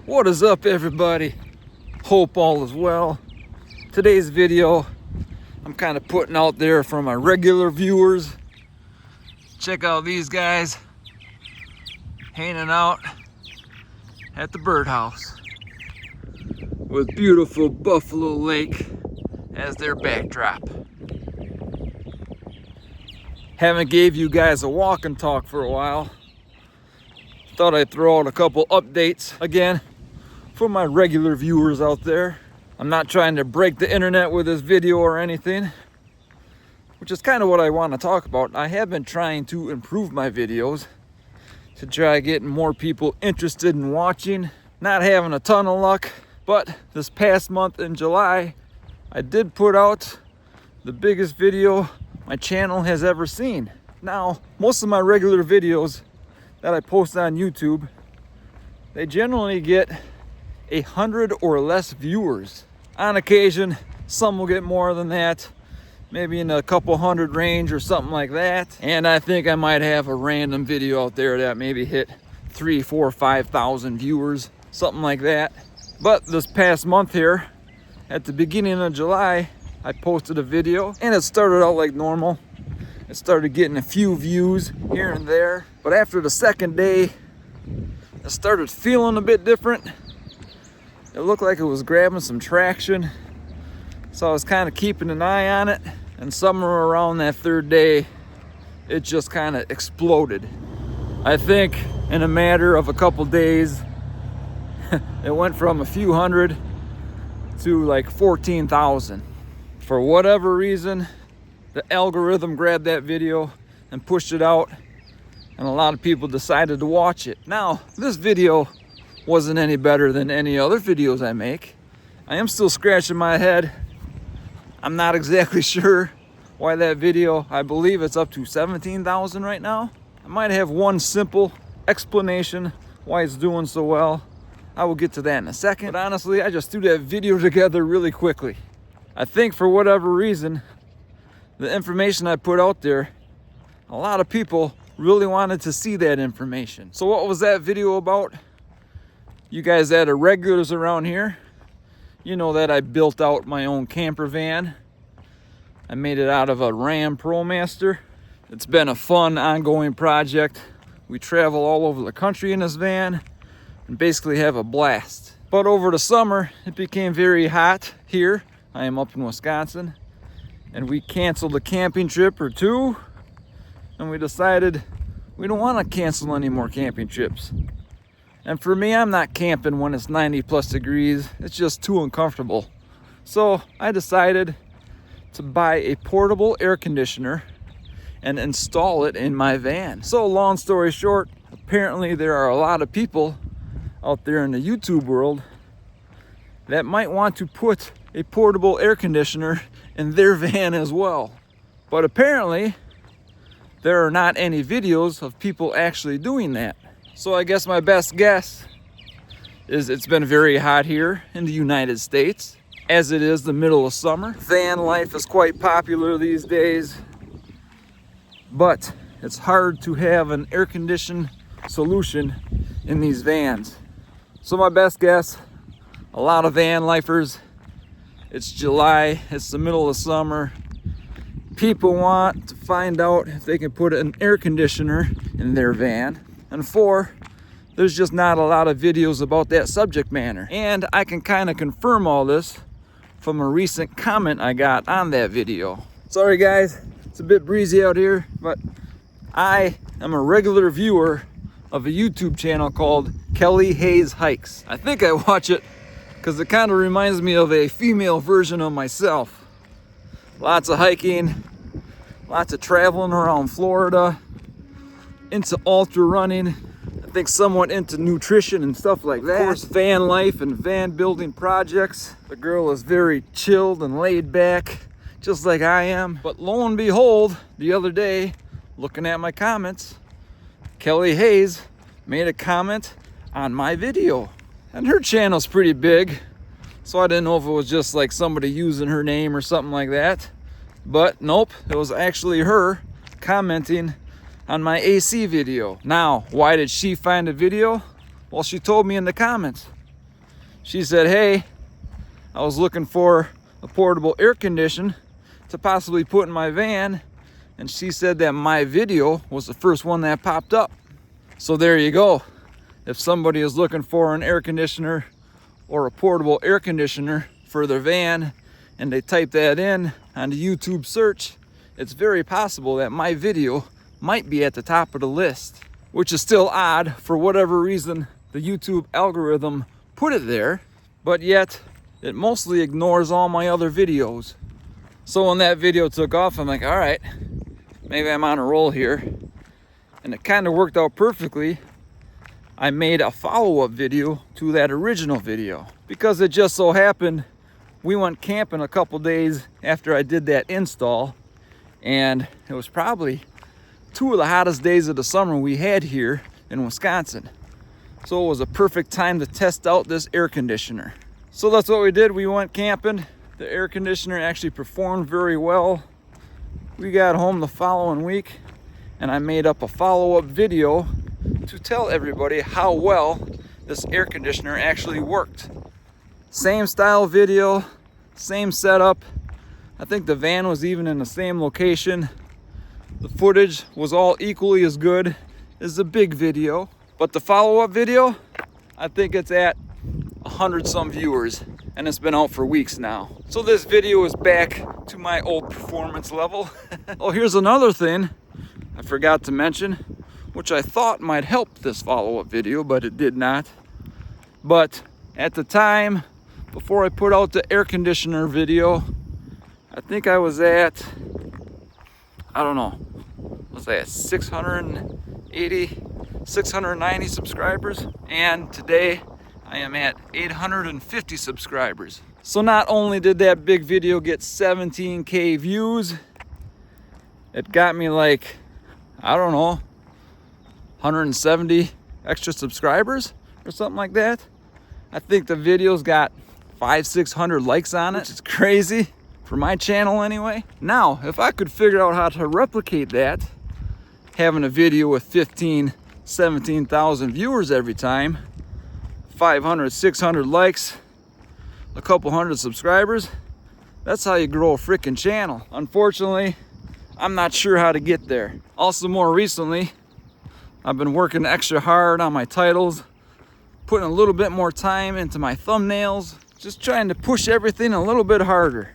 What is up, everybody? Hope all is well. Today's video I'm kind of putting out there for my regular viewers. Check out these guys hanging out at the birdhouse with beautiful Buffalo Lake as their backdrop. Haven't gave you guys a walk and talk for a while. Thought I'd throw out a couple updates again for my regular viewers out there. I'm not trying to break the internet with this video or anything, which is kind of what I want to talk about. I have been trying to improve my videos to try getting more people interested in watching. Not having a ton of luck, but this past month in July, I did put out the biggest video my channel has ever seen. Now, most of my regular videos that I post on YouTube, they generally get 100 or less viewers. On occasion, some will get more than that, maybe in a couple hundred range or something like that. And I think I might have a random video out there that maybe hit 3, 4, 5,000 viewers, something like that. But this past month here, at the beginning of July, I posted a video and it started out like normal. It started getting a few views here and there, but after the second day, it started feeling a bit different. It looked like it was grabbing some traction, so I was kind of keeping an eye on it, and somewhere around that third day, it just kind of exploded. I think in a matter of a couple days, it went from a few hundred to like 14,000. For whatever reason, the algorithm grabbed that video and pushed it out, and a lot of people decided to watch it. Now, this video wasn't any better than any other videos I make. I am still scratching my head. I'm not exactly sure why that video, I believe it's up to 17,000 right now. I might have one simple explanation why it's doing so well. I will get to that in a second. But honestly, I just threw that video together really quickly. I think for whatever reason, the information I put out there, a lot of people really wanted to see that information. So what was that video about? You guys that are regulars around here, you know that I built out my own camper van. I made it out of a Ram ProMaster. It's been a fun, ongoing project. We travel all over the country in this van and basically have a blast. But over the summer, it became very hot here. I am up in Wisconsin, and we canceled a camping trip or two, and we decided we don't want to cancel any more camping trips. And for me, I'm not camping when it's 90 plus degrees. It's just too uncomfortable. So I decided to buy a portable air conditioner and install it in my van. So long story short, apparently there are a lot of people out there in the YouTube world that might want to put a portable air conditioner in their van as well. But apparently there are not any videos of people actually doing that. So I guess my best guess is it's been very hot here in the United States, as it is the middle of summer. Van life is quite popular these days, but it's hard to have an air conditioned solution in these vans. So my best guess, a lot of van lifers, it's July, it's the middle of summer. People want to find out if they can put an air conditioner in their van. And 4, there's just not a lot of videos about that subject matter. And I can kind of confirm all this from a recent comment I got on that video. Sorry guys, it's a bit breezy out here, but I am a regular viewer of a YouTube channel called Kelly Hayes Hikes. I think I watch it because it kind of reminds me of a female version of myself. Lots of hiking, lots of traveling around Florida, into ultra running, I think somewhat into nutrition and stuff like that. Of course, van life and van building projects. The girl is very chilled and laid back, just like I am. But lo and behold, the other day, looking at my comments, Kelly Hayes made a comment on my video. And her channel's pretty big, so I didn't know if it was just like somebody using her name or something like that. But nope, it was actually her commenting on my AC video. Now, why did she find a video? Well, she told me in the comments. She said, hey, I was looking for a portable air conditioner to possibly put in my van, and she said that my video was the first one that popped up. So there you go. If somebody is looking for an air conditioner or a portable air conditioner for their van and they type that in on the YouTube search, it's very possible that my video might be at the top of the list, which is still odd. For whatever reason, the YouTube algorithm put it there, but yet it mostly ignores all my other videos. So when that video took off, I'm like, all right, maybe I'm on a roll here. And it kind of worked out perfectly. I made a follow-up video to that original video because it just so happened we went camping a couple days after I did that install, and it was probably 2 of the hottest days of the summer we had here in Wisconsin. So it was a perfect time to test out this air conditioner. So that's what we did. We went camping. The air conditioner actually performed very well. We got home the following week and I made up a follow-up video to tell everybody how well this air conditioner actually worked. Same style video, same setup. I think the van was even in the same location. The footage was all equally as good as the big video. But the follow-up video, I think it's at 100 some viewers, and it's been out for weeks now. So this video is back to my old performance level. Oh, here's another thing I forgot to mention, which I thought might help this follow-up video, but it did not. But at the time, before I put out the air conditioner video, I think I was at, I don't know, was I at 680, 690 subscribers? And today I am at 850 subscribers. So not only did that big video get 17K views, it got me like, I don't know, 170 extra subscribers or something like that. I think the video's got 500-600 likes on it, which is crazy for my channel anyway. Now, if I could figure out how to replicate that, having a video with 15,000-17,000 viewers every time, 500-600 likes, a couple hundred subscribers, that's how you grow a freaking channel. Unfortunately, I'm not sure how to get there. Also, more recently, I've been working extra hard on my titles, putting a little bit more time into my thumbnails, just trying to push everything a little bit harder.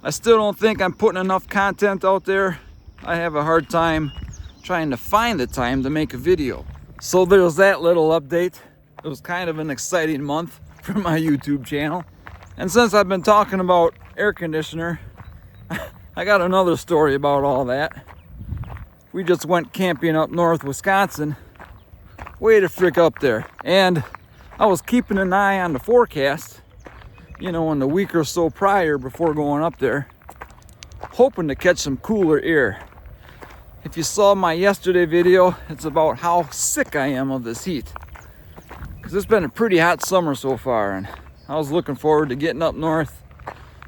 I still don't think I'm putting enough content out there. I have a hard time trying to find the time to make a video. So there's that little update. It was kind of an exciting month for my YouTube channel. And since I've been talking about air conditioner, I got another story about all that. We just went camping up north Wisconsin, way the frick up there. And I was keeping an eye on the forecast, you know, in the week or so prior before going up there, hoping to catch some cooler air. If you saw my yesterday video, it's about how sick I am of this heat. Because it's been a pretty hot summer so far, and I was looking forward to getting up north,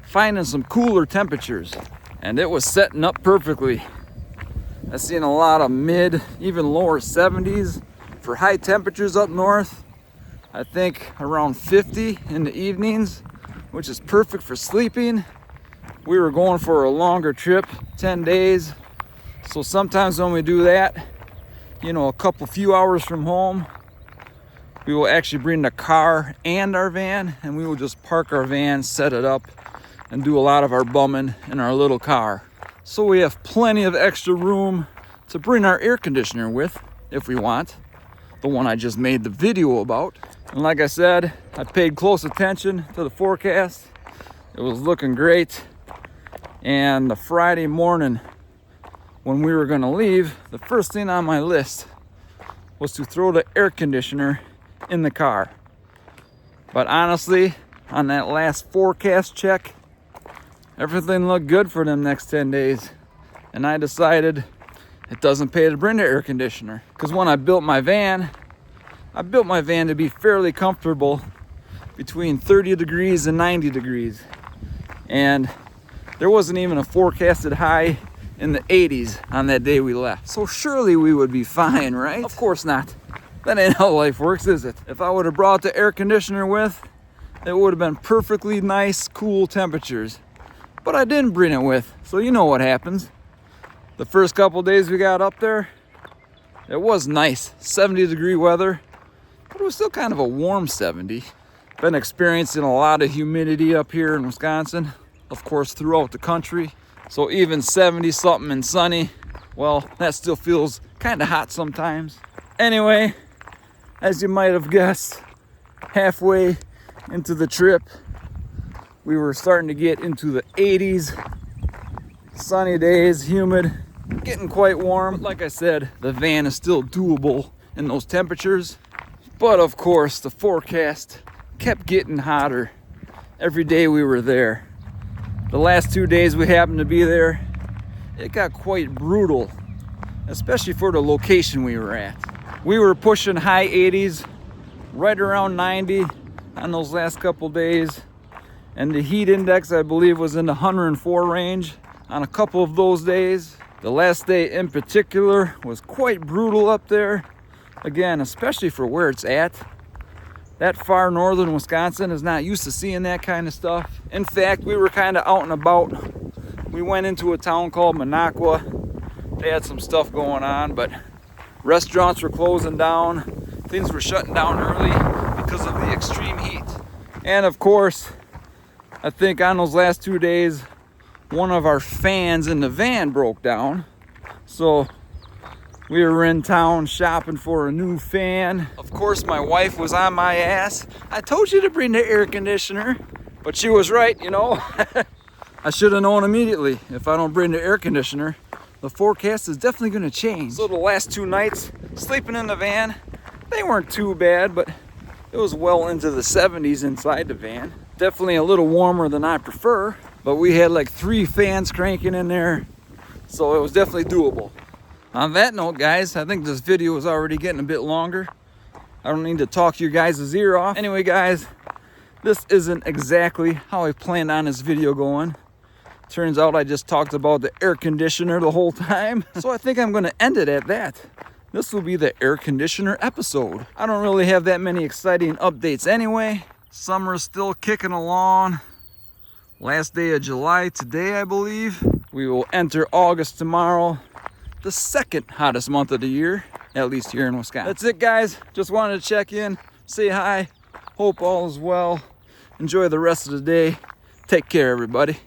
finding some cooler temperatures. And it was setting up perfectly. I've seen a lot of mid, even lower 70s for high temperatures up north. I think around 50 in the evenings, which is perfect for sleeping. We were going for a longer trip, 10 days. So sometimes when we do that, you know, a few hours from home, we will actually bring the car and our van, and we will just park our van, set it up, and do a lot of our bumming in our little car. So we have plenty of extra room to bring our air conditioner with if we want, the one I just made the video about. And like I said, I paid close attention to the forecast. It was looking great. And the Friday morning when we were gonna leave, the first thing on my list was to throw the air conditioner in the car. But honestly, on that last forecast check, everything looked good for them next 10 days. And I decided it doesn't pay to bring the air conditioner. Because when I built my van to be fairly comfortable between 30 degrees and 90 degrees. And there wasn't even a forecasted high in the 80s on that day we left. So surely we would be fine, right? Of course not. That ain't how life works, is it? If I would have brought the air conditioner with, it would have been perfectly nice, cool temperatures. But I didn't bring it with, so you know what happens. The first couple days we got up there, it was nice, 70-degree weather, but it was still kind of a warm 70. Been experiencing a lot of humidity up here in Wisconsin, of course throughout the country. So even 70 something and sunny, well, that still feels kind of hot sometimes. Anyway, as you might have guessed, halfway into the trip, we were starting to get into the 80s. Sunny days, humid, getting quite warm. But like I said, the van is still doable in those temperatures. But of course, the forecast kept getting hotter every day we were there. The last 2 days we happened to be there, it got quite brutal, especially for the location we were at. We were pushing high 80s, right around 90 on those last couple days. And the heat index, I believe, was in the 104 range on a couple of those days. The last day in particular was quite brutal up there. Again, especially for where it's at. That far northern Wisconsin is not used to seeing that kind of stuff. In fact, we were kind of out and about. We went into a town called Minocqua. They had some stuff going on, but restaurants were closing down. Things were shutting down early because of the extreme heat. And of course, I think on those last 2 days, one of our fans in the van broke down. So we were in town shopping for a new fan. Of course, my wife was on my ass. I told you to bring the air conditioner, but she was right, you know. I should have known immediately. If I don't bring the air conditioner, the forecast is definitely gonna change. So the last 2 nights, sleeping in the van, they weren't too bad, but it was well into the 70s inside the van. Definitely a little warmer than I prefer, but we had like 3 fans cranking in there, so it was definitely doable. On that note, guys, I think this video is already getting a bit longer. I don't need to talk your guys' ear off. Anyway, guys, this isn't exactly how I planned on this video going. Turns out I just talked about the air conditioner the whole time. So I think I'm gonna end it at that. This will be the air conditioner episode. I don't really have that many exciting updates anyway. Summer's still kicking along. Last day of July today, I believe. We will enter August tomorrow. The second hottest month of the year, at least here in Wisconsin. That's it, guys. Just wanted to check in, say hi. Hope all is well. Enjoy the rest of the day. Take care, everybody.